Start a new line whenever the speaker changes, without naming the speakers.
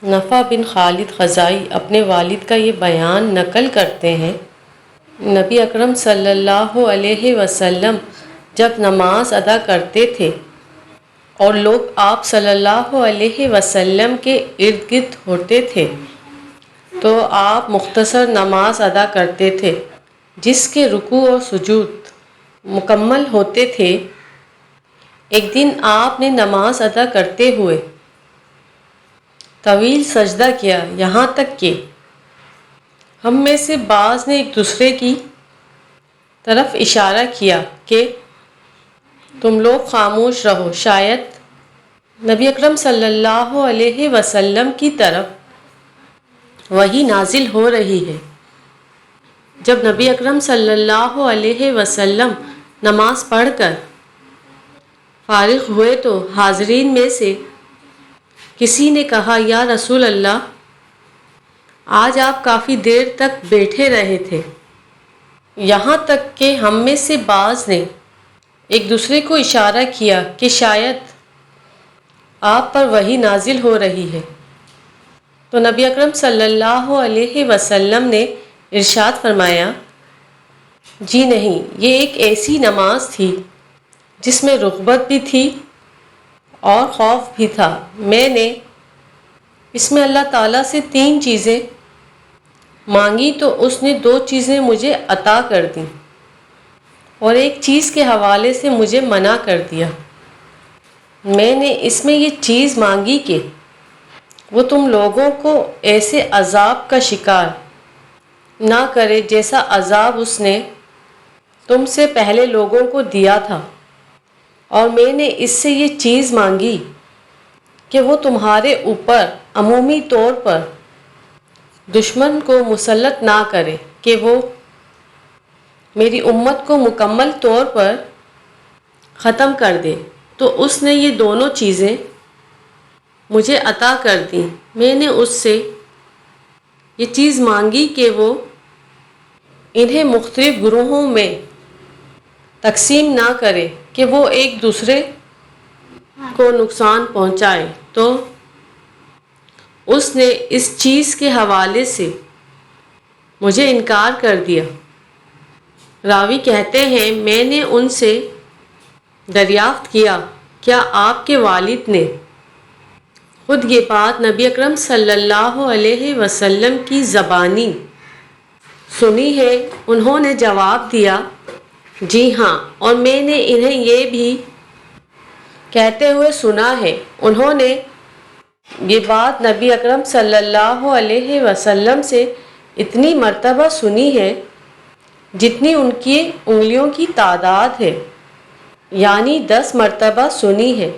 نفع بن خالد خزائی اپنے والد کا یہ بیان نقل کرتے ہیں، نبی اکرم صلی اللہ علیہ وسلم جب نماز ادا کرتے تھے اور لوگ آپ صلی اللہ علیہ وسلم کے ارد گرد ہوتے تھے تو آپ مختصر نماز ادا کرتے تھے جس کے رکوع اور سجود مکمل ہوتے تھے۔ ایک دن آپ نے نماز ادا کرتے ہوئے طویل سجدہ کیا، یہاں تک کہ ہم میں سے بعض نے ایک دوسرے کی طرف اشارہ کیا کہ تم لوگ خاموش رہو، شاید نبی اکرم صلی اللہ علیہ وسلم کی طرف وحی نازل ہو رہی ہے۔ جب نبی اکرم صلی اللہ علیہ وسلم نماز پڑھ کر فارغ ہوئے تو حاضرین میں سے کسی نے کہا، یا رسول اللہ، آج آپ کافی دیر تک بیٹھے رہے تھے، یہاں تک کہ ہم میں سے بعض نے ایک دوسرے کو اشارہ کیا کہ شاید آپ پر وحی نازل ہو رہی ہے۔ تو نبی اکرم صلی اللہ علیہ وسلم نے ارشاد فرمایا، جی نہیں، یہ ایک ایسی نماز تھی جس میں رغبت بھی تھی اور خوف بھی تھا۔ میں نے اس میں اللہ تعالیٰ سے 3 چیزیں مانگی تو اس نے 2 چیزیں مجھے عطا کر دیں اور ایک چیز کے حوالے سے مجھے منع کر دیا۔ میں نے اس میں یہ چیز مانگی کہ وہ تم لوگوں کو ایسے عذاب کا شکار نہ کرے جیسا عذاب اس نے تم سے پہلے لوگوں کو دیا تھا، اور میں نے اس سے یہ چیز مانگی کہ وہ تمہارے اوپر عمومی طور پر دشمن کو مسلط نہ کرے کہ وہ میری امت کو مکمل طور پر ختم کر دے۔ تو اس نے یہ دونوں چیزیں مجھے عطا کر دیں۔ میں نے اس سے یہ چیز مانگی کہ وہ انہیں مختلف گروہوں میں تقسیم نہ کرے کہ وہ ایک دوسرے کو نقصان پہنچائے، تو اس نے اس چیز کے حوالے سے مجھے انکار کر دیا۔ راوی کہتے ہیں، میں نے ان سے دریافت کیا، کیا آپ کے والد نے خود یہ بات نبی اکرم صلی اللہ علیہ وسلم کی زبانی سنی ہے؟ انہوں نے جواب دیا، جی ہاں، اور میں نے انہیں یہ بھی کہتے ہوئے سنا ہے۔ انہوں نے یہ بات نبی اکرم صلی اللہ علیہ وسلم سے اتنی مرتبہ سنی ہے جتنی ان کی انگلیوں کی تعداد ہے، یعنی 10 مرتبہ سنی ہے۔